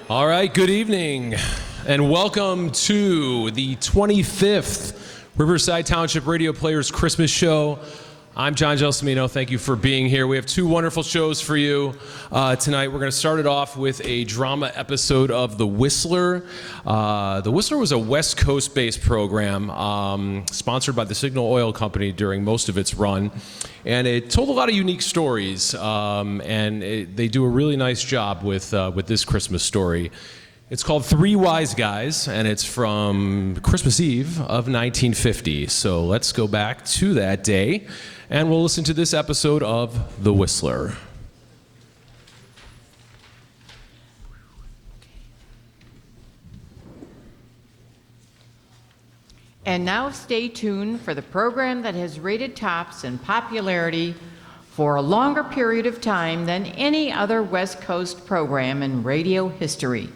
All right, good evening, and welcome to the 25th Riverside Township Radio Players Christmas Show. I'm John Gelsomino. Thank you for being here. We have two wonderful shows for you tonight. We're going to start it off with a drama episode of The Whistler. The Whistler was a West Coast-based program sponsored by the Signal Oil Company during most of its run. And it told a lot of unique stories, they do a really nice job with this Christmas story. It's called Three Wise Guys, and it's from Christmas Eve of 1950. So let's go back to that day, and we'll listen to this episode of The Whistler. And now stay tuned for the program that has rated tops in popularity for a longer period of time than any other West Coast program in radio history.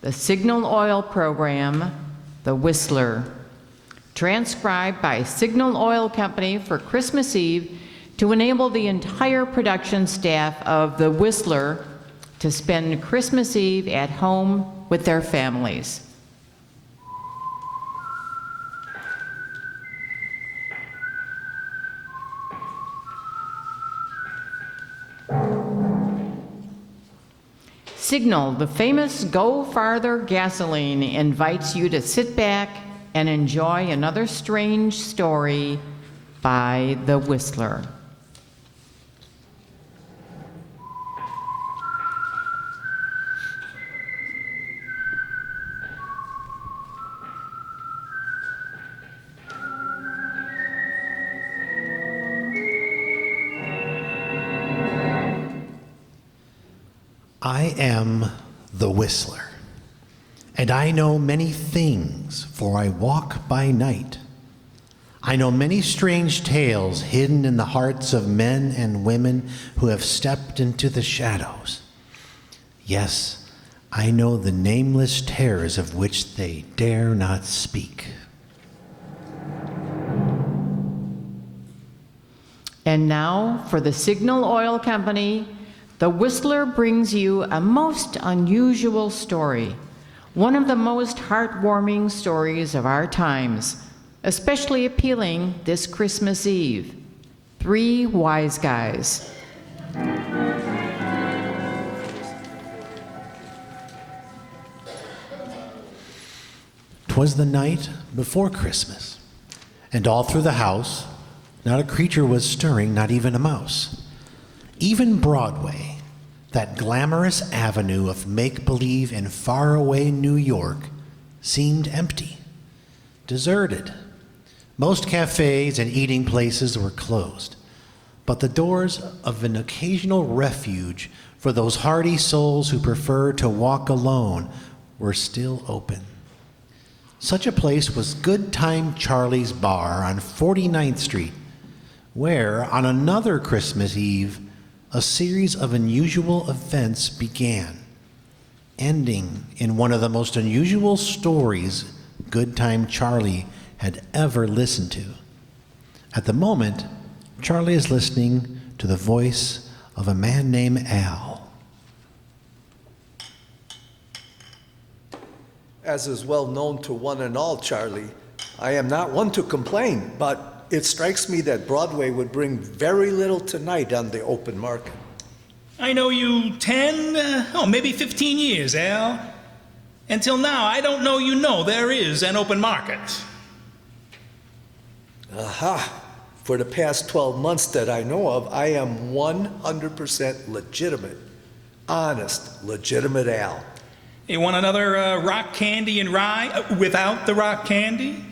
The Signal Oil program, The Whistler, transcribed by Signal Oil Company for Christmas Eve to enable the entire production staff of The Whistler to spend Christmas Eve at home with their families. Signal, the famous Go Farther gasoline, invites you to sit back and enjoy another strange story by The Whistler. I am the Whistler, and I know many things, for I walk by night. I know many strange tales hidden in the hearts of men and women who have stepped into the shadows. Yes, I know the nameless terrors of which they dare not speak. And now, for the Signal Oil Company, The Whistler brings you a most unusual story, one of the most heartwarming stories of our times, especially appealing this Christmas Eve. Three Wise Guys. 'Twas the night before Christmas, and all through the house, not a creature was stirring, not even a mouse. Even Broadway, that glamorous avenue of make-believe in faraway New York, seemed empty, deserted. Most cafes and eating places were closed, but the doors of an occasional refuge for those hardy souls who prefer to walk alone were still open. Such a place was Good Time Charlie's Bar on 49th Street, where, on another Christmas Eve, a series of unusual events began, ending in one of the most unusual stories Good Time Charlie had ever listened to. At the moment, Charlie is listening to the voice of a man named Al. As is well known to one and all, Charlie, I am not one to complain, but it strikes me that Broadway would bring very little tonight on the open market. I know you 10, maybe 15 years, Al. Until now, I don't know you know there is an open market. Aha! For the past 12 months that I know of, I am 100% legitimate. Honest, legitimate Al. You want another rock candy and rye without the rock candy?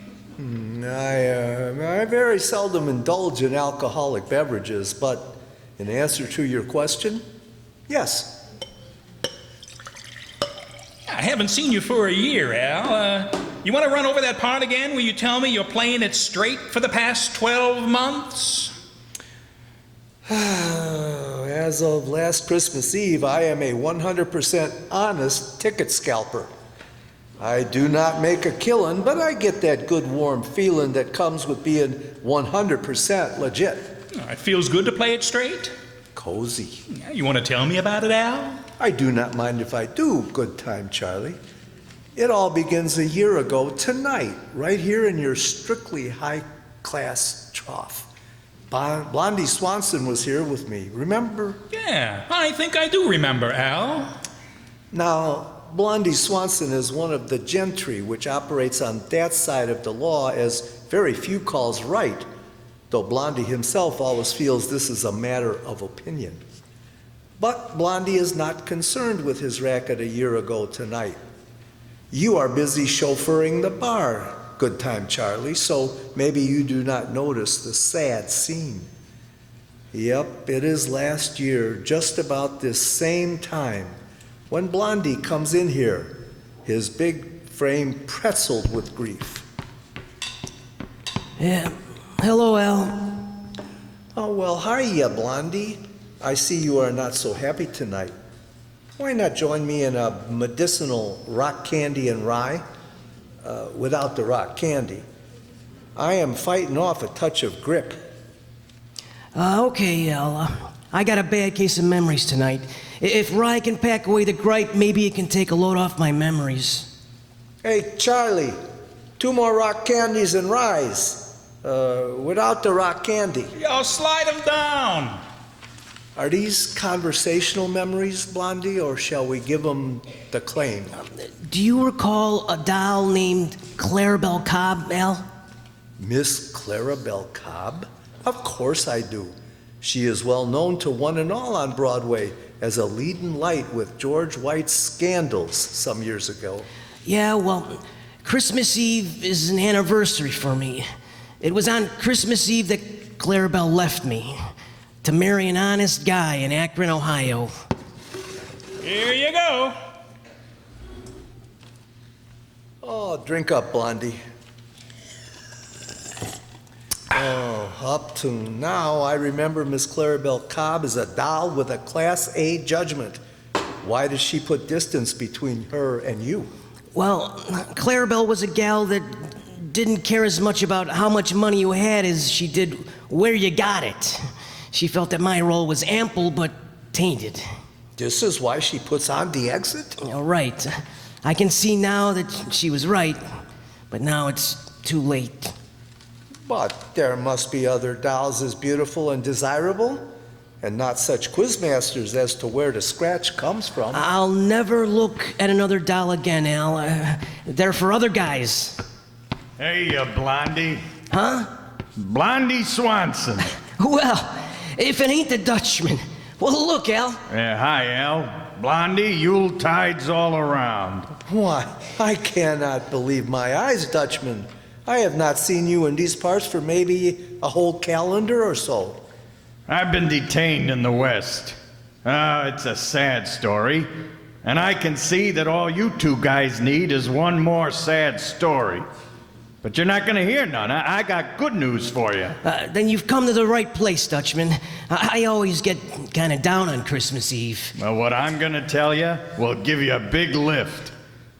I very seldom indulge in alcoholic beverages, but in answer to your question, yes. I haven't seen you for a year, Al. You want to run over that part again where you tell me you're playing it straight for the past 12 months? As of last Christmas Eve, I am a 100% honest ticket scalper. I do not make a killing, but I get that good warm feeling that comes with being 100% legit. It feels good to play it straight. Cozy. You want to tell me about it, Al? I do not mind if I do, good time, Charlie. It all begins a year ago tonight, right here in your strictly high-class trough. Blondie Swanson was here with me, remember? Yeah, I think I do remember, Al. Now, Blondie Swanson is one of the gentry which operates on that side of the law as very few calls right, though Blondie himself always feels this is a matter of opinion. But Blondie is not concerned with his racket a year ago tonight. You are busy chauffeuring the bar, good time, Charlie, so maybe you do not notice the sad scene. Yep, it is last year, just about this same time, when Blondie comes in here, his big frame pretzeled with grief. Yeah. Hello, Al. Oh, well, hiya, Blondie. I see you are not so happy tonight. Why not join me in a medicinal rock candy and rye? Without the rock candy. I am fighting off a touch of grip. Okay, Al. I got a bad case of memories tonight. If rye can pack away the gripe, maybe it can take a load off my memories. Hey, Charlie, 2 more rock candies and ryes. Without the rock candy. Yo, slide him down. Are these conversational memories, Blondie, or shall we give them the claim? Do you recall a doll named Clarabelle Cobb, Al? Miss Clarabelle Cobb? Of course I do. She is well known to one and all on Broadway as a leading light with George White's Scandals some years ago. Yeah, well, Christmas Eve is an anniversary for me. It was on Christmas Eve that Clarabelle left me to marry an honest guy in Akron, Ohio. Here you go. Oh, drink up, Blondie. Oh, up to now, I remember Miss Clarabelle Cobb as a doll with a Class A judgment. Why does she put distance between her and you? Well, Clarabelle was a gal that didn't care as much about how much money you had as she did where you got it. She felt that my role was ample but tainted. This is why she puts on the exit? Right. I can see now that she was right, but now it's too late. But there must be other dolls as beautiful and desirable, and not such quizmasters as to where the scratch comes from. I'll never look at another doll again, Al. They're for other guys. Hey, Blondie. Huh? Blondie Swanson. Well, if it ain't the Dutchman. Well, look, Al. Hi, Al. Blondie, Yule tides all around. Why, I cannot believe my eyes, Dutchman. I have not seen you in these parts for maybe a whole calendar or so. I've been detained in the West. It's a sad story. And I can see that all you two guys need is one more sad story. But you're not going to hear none. I got good news for you. Then you've come to the right place, Dutchman. I always get kind of down on Christmas Eve. Well, what I'm going to tell you will give you a big lift.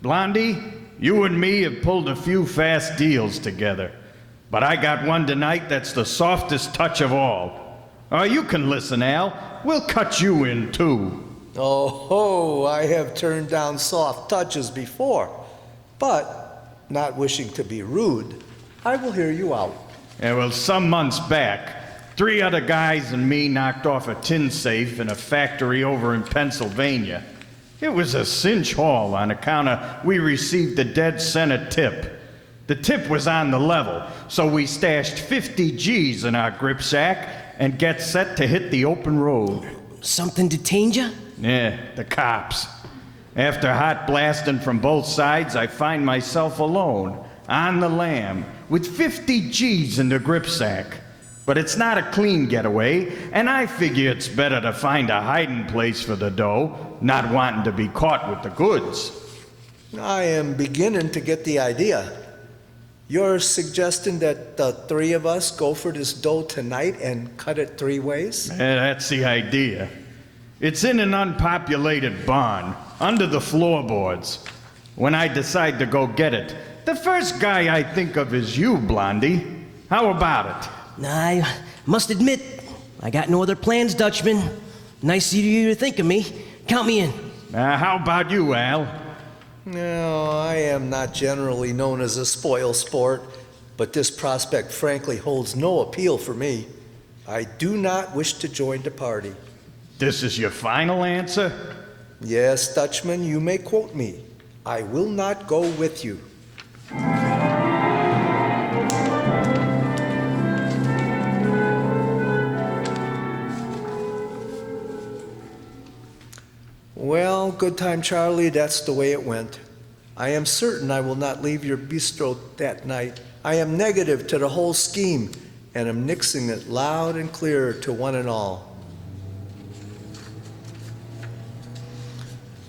Blondie, you and me have pulled a few fast deals together. But I got one tonight that's the softest touch of all. You can listen, Al. We'll cut you in, too. Oh, ho, I have turned down soft touches before. But, not wishing to be rude, I will hear you out. Yeah, well, some months back, 3 other guys and me knocked off a tin safe in a factory over in Pennsylvania. It was a cinch haul on account of we received a dead center tip. The tip was on the level, so we stashed 50 G's in our grip sack and get set to hit the open road. Something detained you? Yeah, the cops. After hot blasting from both sides, I find myself alone, on the lam, with 50 G's in the grip sack. But it's not a clean getaway, and I figure it's better to find a hiding place for the dough, not wanting to be caught with the goods. I am beginning to get the idea. You're suggesting that the 3 of us go for this dough tonight and cut it 3 ways? That's the idea. It's in an unpopulated barn, under the floorboards. When I decide to go get it, the first guy I think of is you, Blondie. How about it? I must admit, I got no other plans, Dutchman. Nice of you to think of me. Count me in. How about you, Al? No, I am not generally known as a spoil sport, but this prospect frankly holds no appeal for me. I do not wish to join the party. This is your final answer? Yes, Dutchman, you may quote me. I will not go with you. Well, good time, Charlie, that's the way it went. I am certain I will not leave your bistro that night. I am negative to the whole scheme, and am nixing it loud and clear to one and all.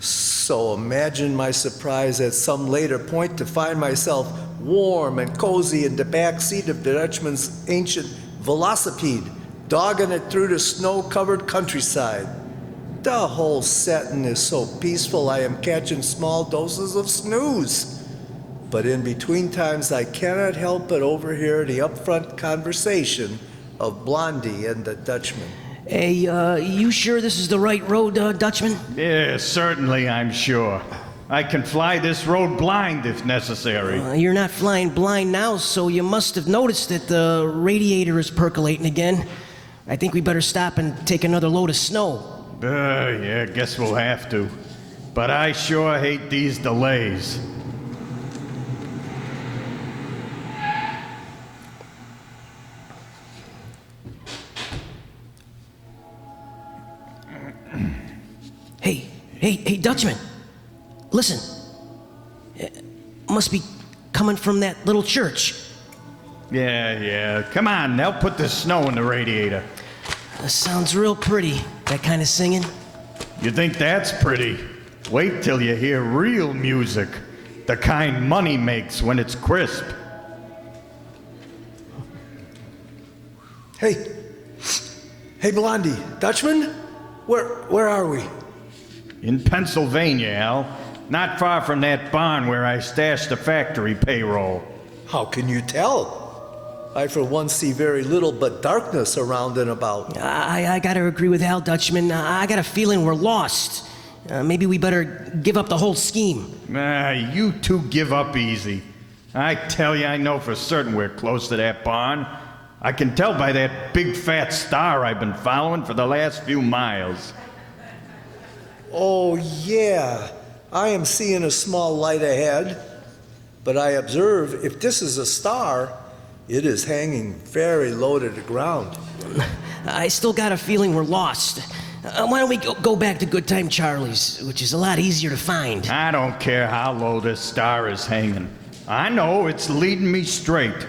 So imagine my surprise at some later point to find myself warm and cozy in the back seat of the Dutchman's ancient velocipede, dogging it through the snow-covered countryside. The whole setting is so peaceful I am catching small doses of snooze. But in between times I cannot help but overhear the upfront conversation of Blondie and the Dutchman. Hey, you sure this is the right road, Dutchman? Yeah, certainly, I'm sure. I can fly this road blind if necessary. You're not flying blind now, so you must have noticed that the radiator is percolating again. I think we better stop and take another load of snow. Yeah, guess we'll have to. But I sure hate these delays. Hey, Dutchman. Listen. It must be coming from that little church. Yeah. Come on, they'll put the snow in the radiator. Sounds real pretty, that kind of singing. You think that's pretty? Wait till you hear real music. The kind money makes when it's crisp. Hey, Blondie, Dutchman? Where are we? In Pennsylvania, Al. Not far from that barn where I stashed the factory payroll. How can you tell? I for one see very little but darkness around and about. I gotta agree with Al, Dutchman. I got a feeling we're lost. Maybe we better give up the whole scheme. You two give up easy. I tell you, I know for certain we're close to that barn. I can tell by that big fat star I've been following for the last few miles. Oh, yeah. I am seeing a small light ahead. But I observe if this is a star, it is hanging very low to the ground. I still got a feeling we're lost. Why don't we go back to Good Time Charlie's, which is a lot easier to find? I don't care how low this star is hanging. I know it's leading me straight.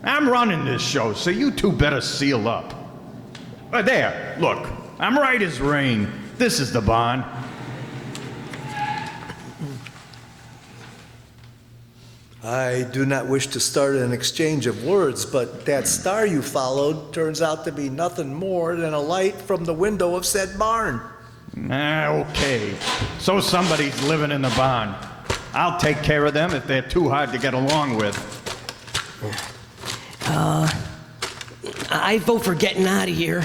I'm running this show, so you two better seal up. There, look. I'm right as rain. This is the barn. I do not wish to start an exchange of words, but that star you followed turns out to be nothing more than a light from the window of said barn. Okay. So somebody's living in the barn. I'll take care of them if they're too hard to get along with. I vote for getting out of here.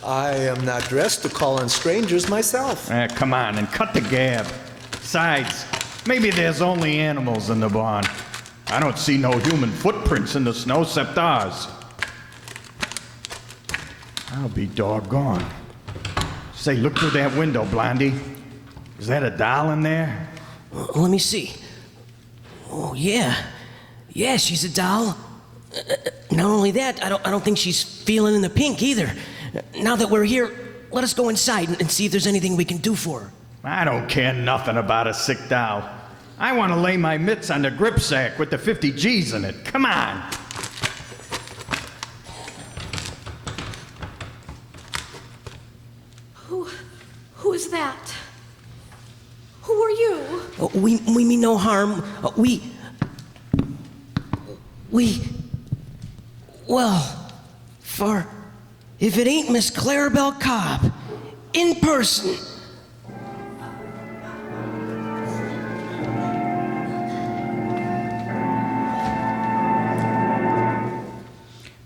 I am not dressed to call on strangers myself. Come on and cut the gab. Besides, maybe there's only animals in the barn. I don't see no human footprints in the snow except ours. I'll be doggone. Say, look through that window, Blondie. Is that a doll in there? Let me see. Oh, yeah. Yeah, she's a doll. Not only that, I don't think she's feeling in the pink either. Now that we're here, let us go inside and see if there's anything we can do for her. I don't care nothing about a sick doll. I want to lay my mitts on the grip sack with the 50 G's in it. Come on. Who is that? Who are you? We mean no harm. Well, if it ain't Miss Clarabelle Cobb, in person.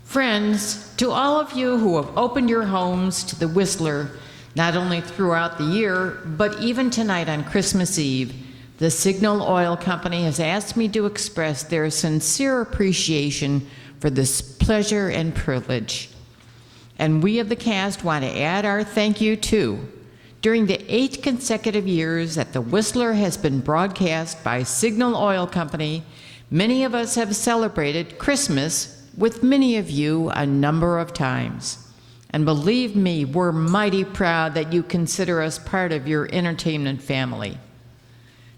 Friends, to all of you who have opened your homes to the Whistler, Not only throughout the year, but even tonight on Christmas Eve, the Signal Oil Company has asked me to express their sincere appreciation for this pleasure and privilege. And we of the cast want to add our thank you too. During the 8 consecutive years that the Whistler has been broadcast by Signal Oil Company, many of us have celebrated Christmas with many of you a number of times. And believe me, we're mighty proud that you consider us part of your entertainment family.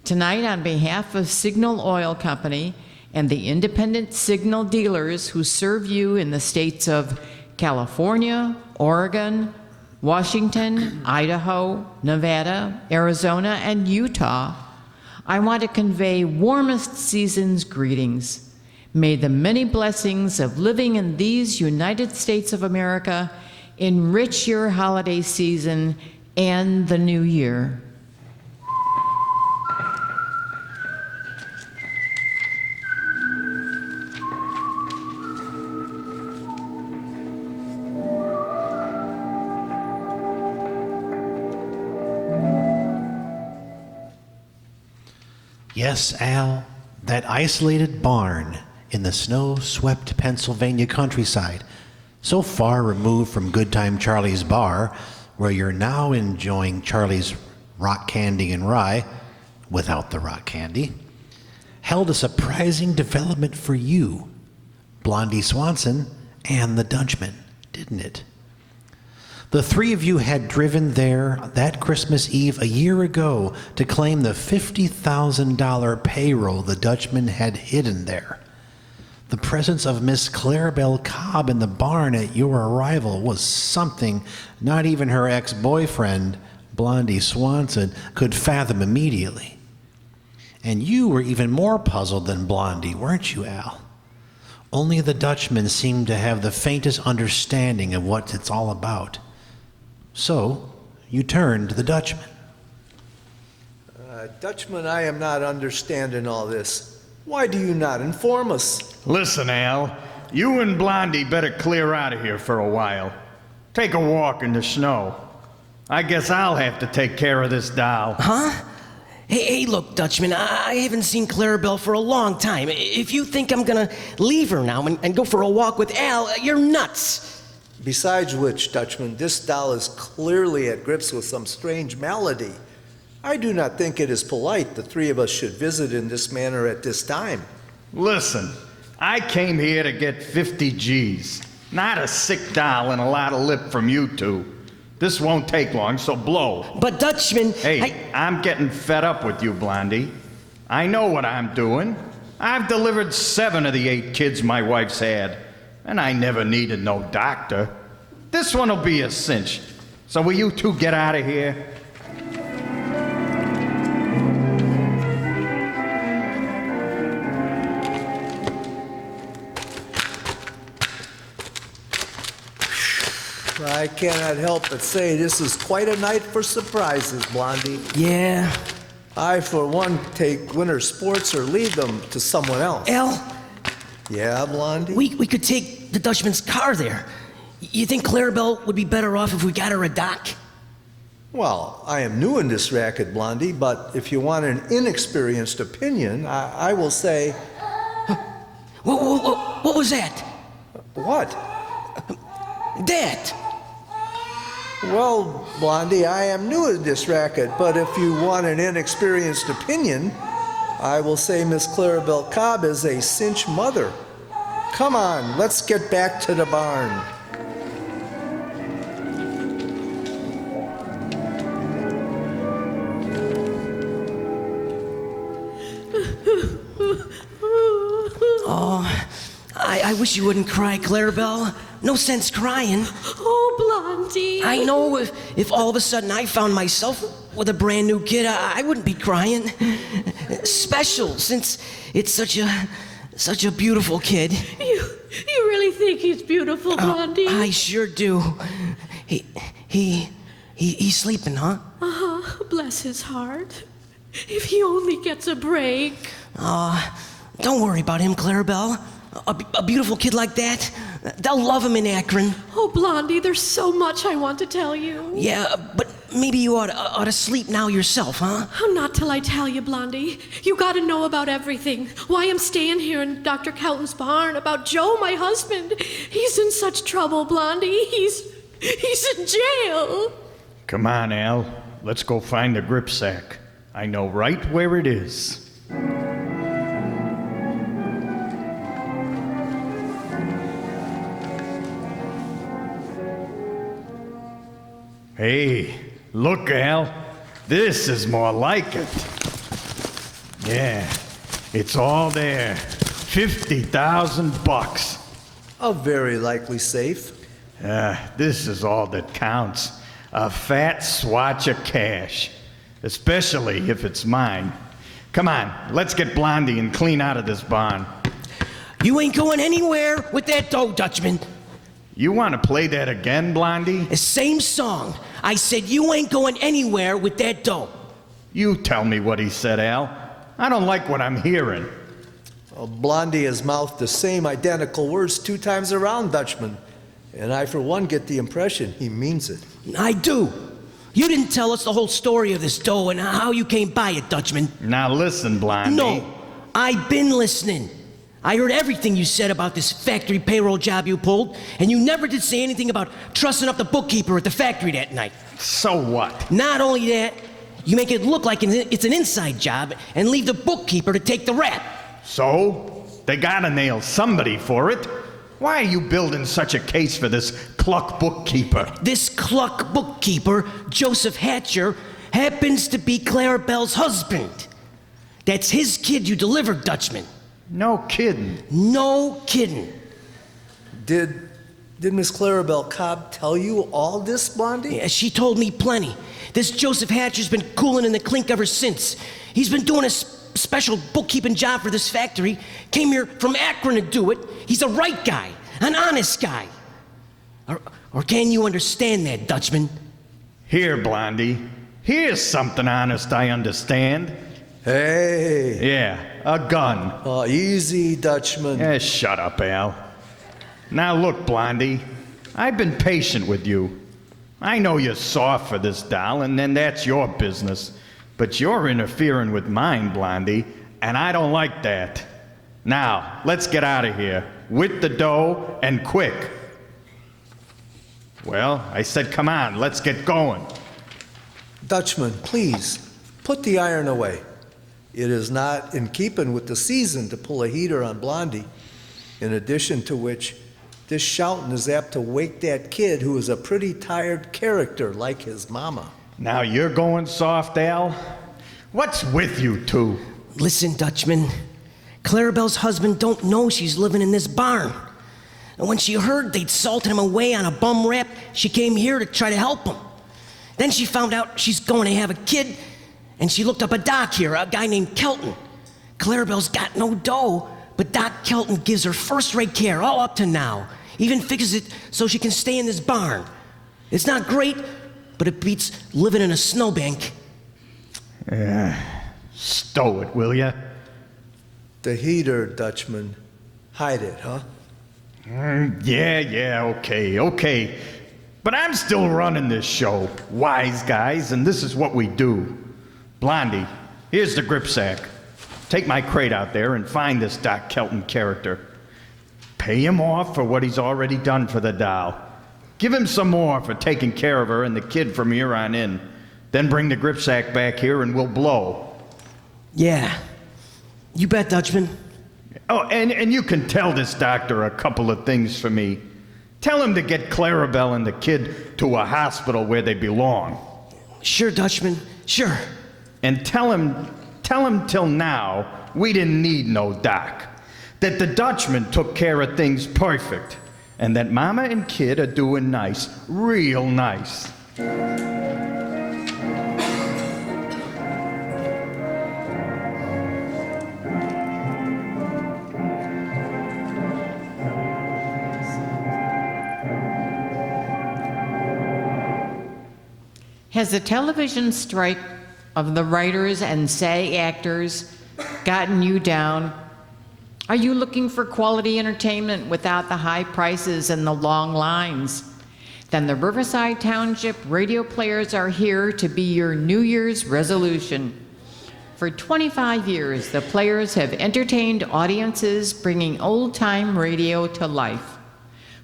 Tonight, on behalf of Signal Oil Company and the independent Signal dealers who serve you in the states of California, Oregon, Washington, Idaho, Nevada, Arizona, and Utah, I want to convey warmest season's greetings. May the many blessings of living in these United States of America enrich your holiday season and the new year. Yes, Al, that isolated barn in the snow-swept Pennsylvania countryside, so far removed from Good Time Charlie's bar, where you're now enjoying Charlie's rock candy and rye, without the rock candy, held a surprising development for you, Blondie Swanson, and the Dutchman, didn't it? The three of you had driven there that Christmas Eve a year ago to claim the $50,000 payroll the Dutchman had hidden there. The presence of Miss Clarabelle Cobb in the barn at your arrival was something not even her ex-boyfriend, Blondie Swanson, could fathom immediately. And you were even more puzzled than Blondie, weren't you, Al? Only the Dutchman seemed to have the faintest understanding of what it's all about. So, you turned to the Dutchman. Dutchman, I am not understanding all this. Why do you not inform us? Listen, Al, you and Blondie better clear out of here for a while. Take a walk in the snow. I guess I'll have to take care of this doll. Huh? Hey, look, Dutchman, I haven't seen Clarabelle for a long time. If you think I'm gonna leave her now and go for a walk with Al, you're nuts. Besides which, Dutchman, this doll is clearly at grips with some strange malady. I do not think it is polite the three of us should visit in this manner at this time. Listen, I came here to get 50 G's, not a sick doll and a lot of lip from you two. This won't take long, so blow. But Dutchman, Hey, I'm getting fed up with you, Blondie. I know what I'm doing. I've delivered 7 of the 8 kids my wife's had, and I never needed no doctor. This one will be a cinch. So will you two get out of here? I cannot help but say this is quite a night for surprises, Blondie. yeah. I, for one, take winter sports or leave them to someone else. Al, Yeah, Blondie? we could take the Dutchman's car there. You think Clarabelle would be better off if we got her a dock? Well, I am new in this racket, Blondie, but if you want an inexperienced opinion, I will say... What was that? What? That! Well, Blondie, I am new in this racket, but if you want an inexperienced opinion, I will say Miss Clarabelle Cobb is a cinch mother. Come on, let's get back to the barn. Oh, I wish you wouldn't cry, Clarabelle. No sense crying. Oh, Blondie. I know if all of a sudden I found myself with a brand new kid, I wouldn't be crying. Special, since it's such a beautiful kid. You really think he's beautiful, Blondie? I sure do. He's sleeping, huh? Uh-huh. Bless his heart. If he only gets a break. Don't worry about him, Clarabelle. A beautiful kid like that, they'll love him in Akron. Oh, Blondie, there's so much I want to tell you. Yeah, but maybe you ought to sleep now yourself, huh? Oh, not till I tell you, Blondie. You gotta know about everything. Why I'm staying here in Dr. Kelton's barn, about Joe, my husband. He's in such trouble, Blondie. He's in jail. Come on, Al. Let's go find the grip sack. I know right where it is. Hey, look, Al. This is more like it. Yeah, it's all there. $50,000. A very likely safe. This is all that counts. A fat swatch of cash. Especially if it's mine. Come on, let's get Blondie and clean out of this barn. You ain't going anywhere with that dough, Dutchman. You want to play that again, Blondie? The same song. I said you ain't going anywhere with that dough. You tell me what he said, Al. I don't like what I'm hearing. Well, Blondie has mouthed the same identical words 2 times around, Dutchman. And I, for one, get the impression he means it. I do. You didn't tell us the whole story of this dough and how you came by it, Dutchman. Now listen, Blondie. No, I've been listening. I heard everything you said about this factory payroll job you pulled, and you never did say anything about trussing up the bookkeeper at the factory that night. So what? Not only that, you make it look like it's an inside job and leave the bookkeeper to take the rap. So? They gotta nail somebody for it. Why are you building such a case for this cluck bookkeeper? This cluck bookkeeper, Joseph Hatcher, happens to be Clarabelle's husband. That's his kid you delivered, Dutchman. No kidding. No kidding. Did Miss Clarabelle Cobb tell you all this, Blondie? Yeah, she told me plenty. This Joseph Hatcher's been cooling in the clink ever since. He's been doing a special bookkeeping job for this factory. Came here from Akron to do it. He's a right guy, an honest guy. Or can you understand that, Dutchman? Here, Blondie. Here's something honest I understand. Hey. Yeah, a gun. Oh, easy, Dutchman. Yeah, shut up, Al. Now look, Blondie. I've been patient with you. I know you're soft for this doll, and then that's your business. But you're interfering with mine, Blondie, and I don't like that. Now, let's get out of here. With the dough, and quick. Well, I said come on, let's get going. Dutchman, please, put the iron away. It is not in keeping with the season to pull a heater on Blondie. In addition to which, this shouting is apt to wake that kid who is a pretty tired character like his mama. Now you're going soft, Al? What's with you two? Listen, Dutchman. Clarabelle's husband don't know she's living in this barn. And when she heard they'd salted him away on a bum rap, she came here to try to help him. Then she found out she's going to have a kid, and she looked up a doc here, a guy named Kelton. Clarabelle's got no dough, but Doc Kelton gives her first-rate care all up to now. Even fixes it so she can stay in this barn. It's not great, but it beats living in a snowbank. Stow it, will ya? The heater, Dutchman. Hide it, huh? Yeah, okay. But I'm still running this show, wise guys, and this is what we do. Blondie, here's the grip sack. Take my crate out there and find this Doc Kelton character. Pay him off for what he's already done for the doll. Give him some more for taking care of her and the kid from here on in. Then bring the grip sack back here and we'll blow. Yeah. You bet, Dutchman. Oh, and you can tell this doctor a couple of things for me. Tell him to get Clarabelle and the kid to a hospital where they belong. Sure, Dutchman. Sure. And tell him till now we didn't need no doc. That the Dutchman took care of things perfect. And that Mama and kid are doing nice, real nice. Has the television strike of the writers and SAG actors gotten you down? Are you looking for quality entertainment without the high prices and the long lines? then the Riverside Township radio players are here to be your New Year's resolution. For 25 years, the players have entertained audiences bringing old-time radio to life.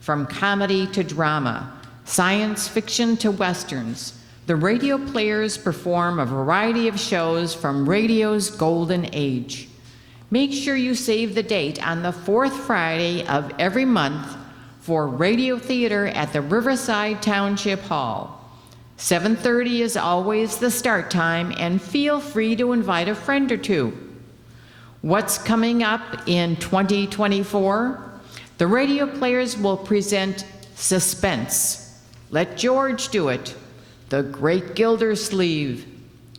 From comedy to drama, science fiction to westerns, the radio players perform a variety of shows from radio's golden age. Make sure you save the date on the fourth Friday of every month for radio theater at the Riverside Township Hall. 7:30 is always the start time, and feel free to invite a friend or two. What's coming up in 2024? The radio players will present Suspense. Let George do it. The Great Gildersleeve.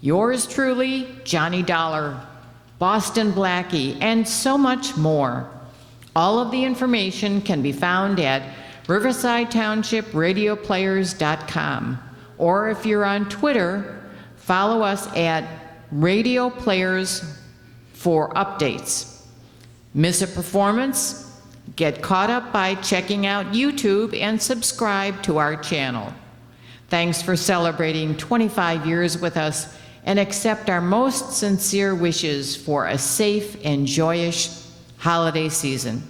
Yours truly, Johnny Dollar. Boston Blackie, and so much more. All of the information can be found at riversidetownshipradioplayers.com. Or if you're on Twitter, follow us at Radio Players for updates. Miss a performance? Get caught up by checking out YouTube and subscribe to our channel. Thanks for celebrating 25 years with us, and accept our most sincere wishes for a safe and joyous holiday season.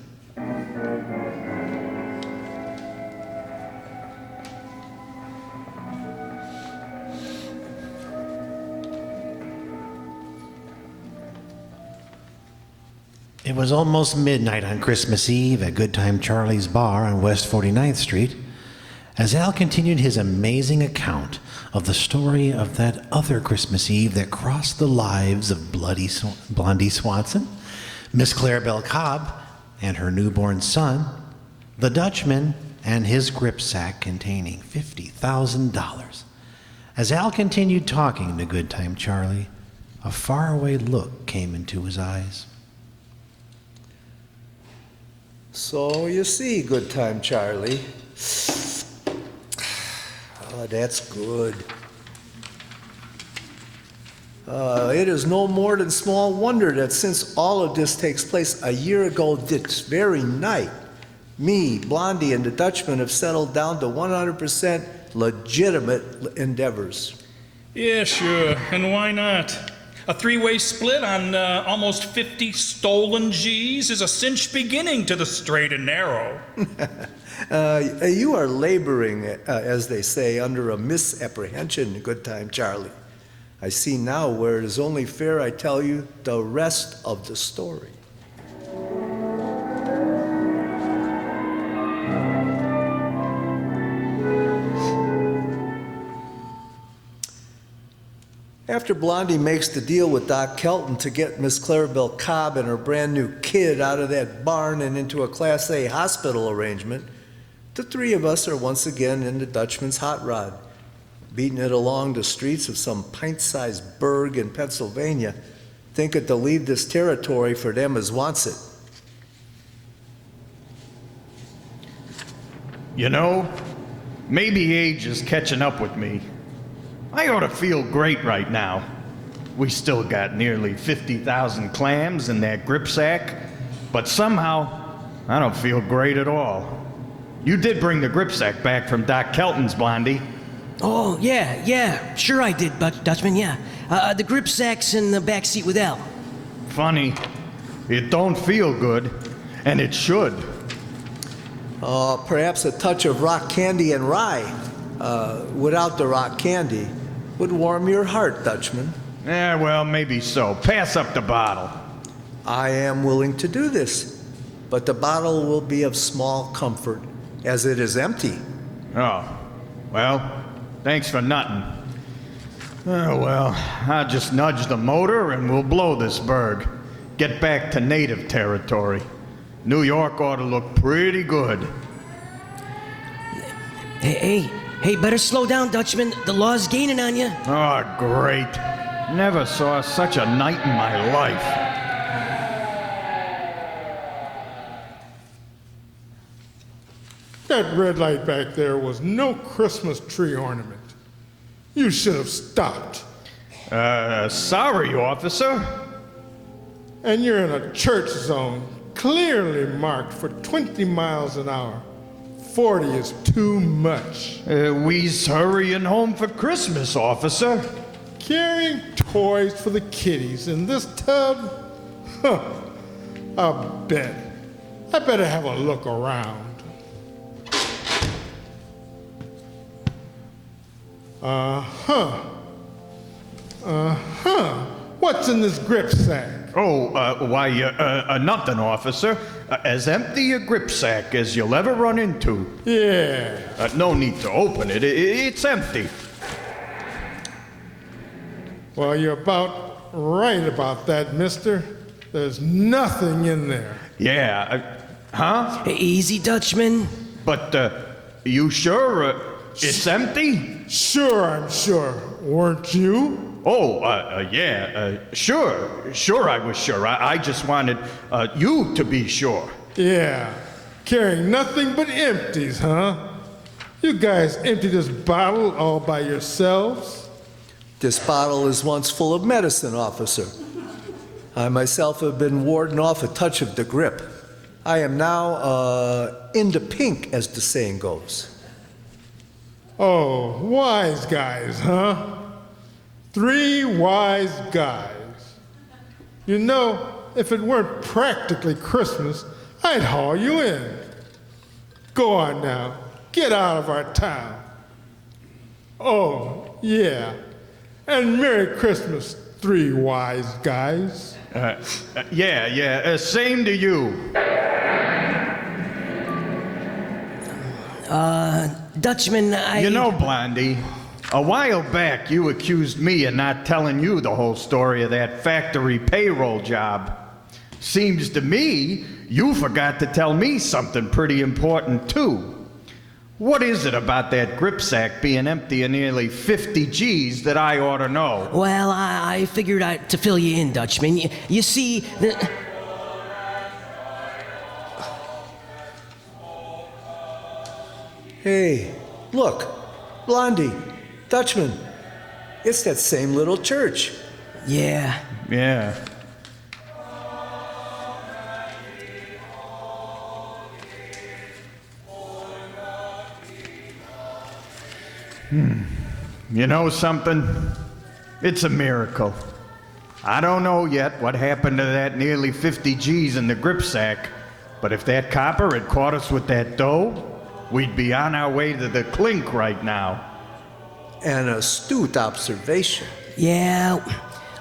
It was almost midnight on Christmas Eve at Good Time Charlie's Bar on West 49th Street as Al continued his amazing account of the story of that other Christmas Eve that crossed the lives of Blondie Swanson, Miss Clarabelle Cobb and her newborn son, the Dutchman, and his gripsack containing $50,000. As Al continued talking to Good Time Charlie, a faraway look came into his eyes. So you see, Good Time Charlie. Oh, that's good. It is no more than small wonder that since all of this takes place a year ago this very night, me, Blondie, and the Dutchman have settled down to 100% legitimate endeavors. Yeah, sure. And why not? A three-way split on almost 50 stolen G's is a cinch beginning to the straight and narrow. You are laboring, as they say, under a misapprehension, Good Time Charlie. I see now where it is only fair I tell you the rest of the story. After Blondie makes the deal with Doc Kelton to get Miss Clarabelle Cobb and her brand new kid out of that barn and into a Class A hospital arrangement, the three of us are once again in the Dutchman's hot rod, beating it along the streets of some pint-sized burg in Pennsylvania, thinking to leave this territory for them as wants it. You know, maybe age is catching up with me. I ought to feel great right now. We still got nearly 50,000 clams in that gripsack, but somehow I don't feel great at all. You did bring the gripsack back from Doc Kelton's, Blondie. Oh, yeah, sure I did, Dutchman, yeah. The gripsack's in the back seat with Al. Funny. It don't feel good, and it should. Perhaps a touch of rock candy and rye, without the rock candy, would warm your heart, Dutchman. Yeah, well, maybe so. Pass up the bottle. I am willing to do this, but the bottle will be of small comfort, as it is empty. Oh, well, thanks for nothing. Oh, well, I'll just nudge the motor and we'll blow this burg. Get back to native territory. New York ought to look pretty good. Hey, better slow down, Dutchman. The law's gaining on you. Oh, great. Never saw such a night in my life. That red light back there was no Christmas tree ornament. You should have stopped. Sorry, officer. And you're in a church zone clearly marked for 20 miles an hour. 40 is too much. We's hurrying home for Christmas, officer. Carrying toys for the kiddies in this tub? Huh. I'll bet. I better have a look around. What's in this grip sack? Oh, nothing, officer. As empty a grip sack as you'll ever run into. Yeah. No need to open it. It's empty. Well, you're about right about that, mister. There's nothing in there. Yeah, huh? Easy, Dutchman. But, you sure it's empty? Sure, I'm sure. Weren't you? Oh, yeah, sure. Sure I was sure. I just wanted you to be sure. Yeah. Carrying nothing but empties, huh? You guys empty this bottle all by yourselves? This bottle is once full of medicine, officer. I myself have been warding off a touch of the grip. I am now into pink, as the saying goes. Oh, wise guys, huh? 3 wise guys. You know, if it weren't practically Christmas, I'd haul you in. Go on now, get out of our town. Oh, yeah. And Merry Christmas, 3 wise guys. Yeah, same to you. Dutchman, You know, Blondie, a while back you accused me of not telling you the whole story of that factory payroll job. Seems to me you forgot to tell me something pretty important, too. What is it about that grip sack being empty of nearly 50 G's that I ought to know? Well, I figured to fill you in, Dutchman. You see, Hey, look, Blondie, Dutchman, it's that same little church. Yeah. Yeah. You know something? It's a miracle. I don't know yet what happened to that nearly 50 G's in the grip sack, but if that copper had caught us with that dough, we'd be on our way to the clink right now. An astute observation. Yeah.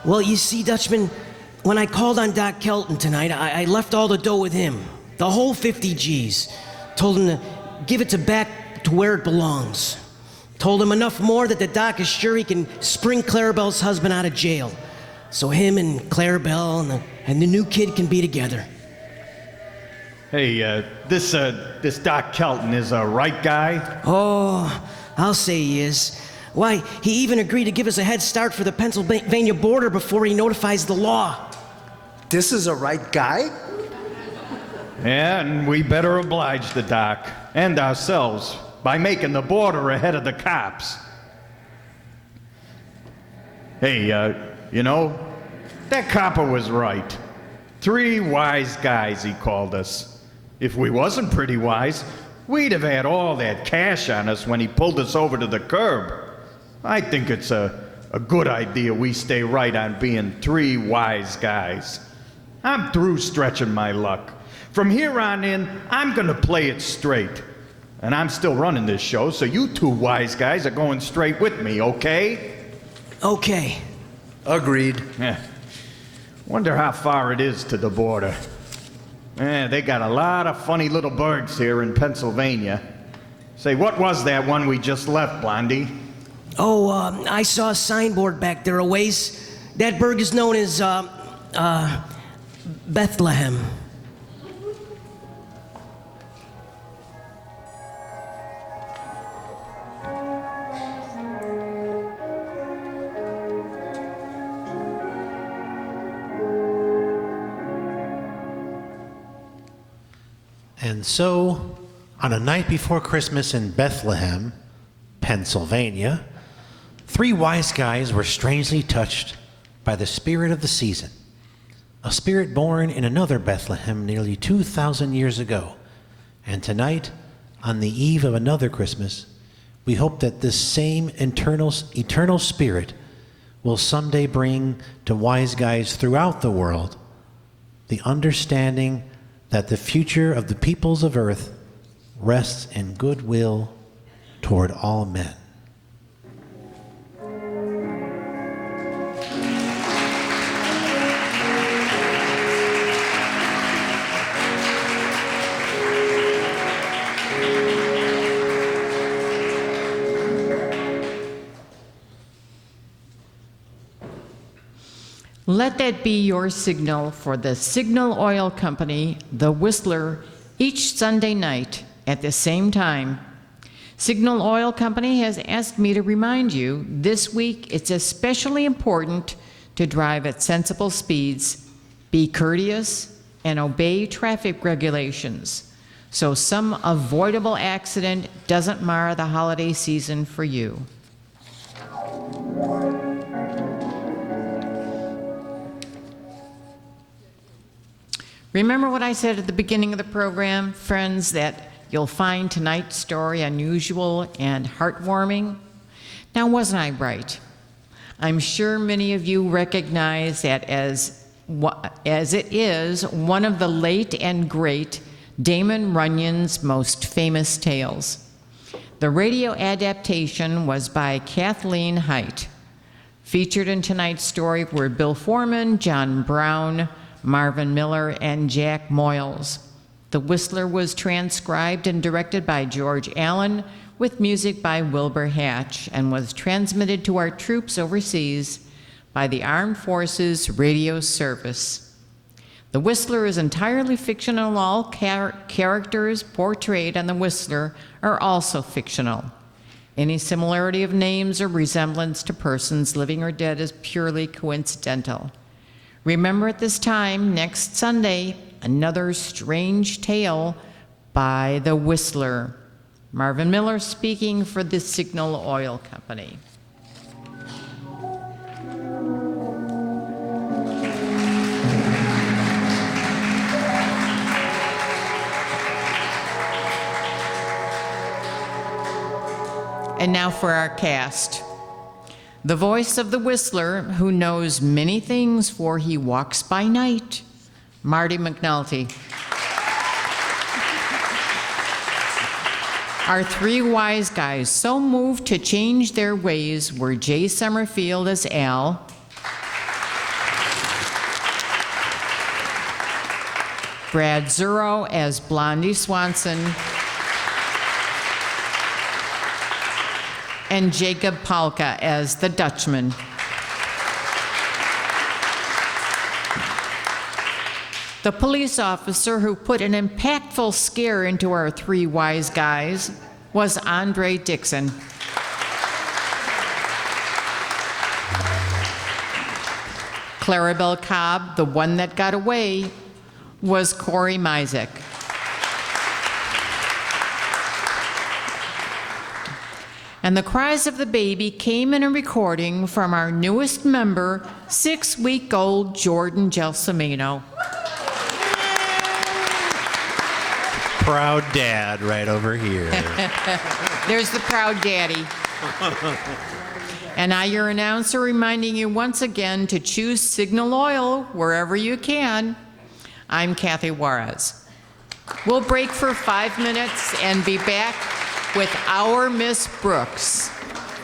Well, you see, Dutchman, when I called on Doc Kelton tonight, I left all the dough with him. The whole 50 G's. Told him to give it back to where it belongs. Told him enough more that the doc is sure he can spring Clarabelle's husband out of jail. So him and Clarabelle and the new kid can be together. Hey, this Doc Kelton is a right guy? Oh, I'll say he is. Why, he even agreed to give us a head start for the Pennsylvania border before he notifies the law. This is a right guy? Yeah, and we better oblige the doc and ourselves by making the border ahead of the cops. Hey, you know, that copper was right. 3 wise guys, he called us. If we wasn't pretty wise, we'd have had all that cash on us when he pulled us over to the curb. I think it's a good idea we stay right on being 3 wise guys. I'm through stretching my luck. From here on in, I'm gonna play it straight. And I'm still running this show, so you 2 wise guys are going straight with me, okay? Okay. Agreed. Yeah. Wonder how far it is to the border. They got a lot of funny little birds here in Pennsylvania. Say, what was that one we just left, Blondie? Oh, I saw a signboard back there a ways. That burg is known as, Bethlehem. And so, on a night before Christmas in Bethlehem, Pennsylvania, 3 wise guys were strangely touched by the spirit of the season, a spirit born in another Bethlehem nearly 2,000 years ago. And tonight, on the eve of another Christmas, we hope that this same eternal spirit will someday bring to wise guys throughout the world the understanding that the future of the peoples of earth rests in goodwill toward all men. Let that be your signal for the Signal Oil Company, the Whistler, each Sunday night at the same time. Signal Oil Company has asked me to remind you this week it's especially important to drive at sensible speeds, be courteous, and obey traffic regulations so some avoidable accident doesn't mar the holiday season for you. Remember what I said at the beginning of the program, friends, that you'll find tonight's story unusual and heartwarming? Now, wasn't I right? I'm sure many of you recognize that as it is one of the late and great Damon Runyon's most famous tales. The radio adaptation was by Kathleen Haidt. Featured in tonight's story were Bill Foreman, John Brown, Marvin Miller, and Jack Moyles. The Whistler was transcribed and directed by George Allen with music by Wilbur Hatch and was transmitted to our troops overseas by the Armed Forces Radio Service. The Whistler is entirely fictional. All characters portrayed on The Whistler are also fictional. Any similarity of names or resemblance to persons living or dead is purely coincidental. Remember at this time, next Sunday, another strange tale by The Whistler. Marvin Miller speaking for the Signal Oil Company. And now for our cast. The voice of the Whistler, who knows many things for he walks by night, Marty McNulty. Our three wise guys, so moved to change their ways, were Jay Summerfield as Al, Brad Zuro as Blondie Swanson, and Jacob Palka as the Dutchman. The police officer who put an impactful scare into our three wise guys was Andre Dixon. Clarabelle Cobb, the one that got away, was Corey Mizek. And the cries of the baby came in a recording from our newest member, 6-week-old Jordan Gelsomino. Proud dad right over here. There's the proud daddy. And I, your announcer, reminding you once again to choose Signal Oil wherever you can. I'm Kathy Juarez. We'll break for 5 minutes and be back with our Miss Brooks.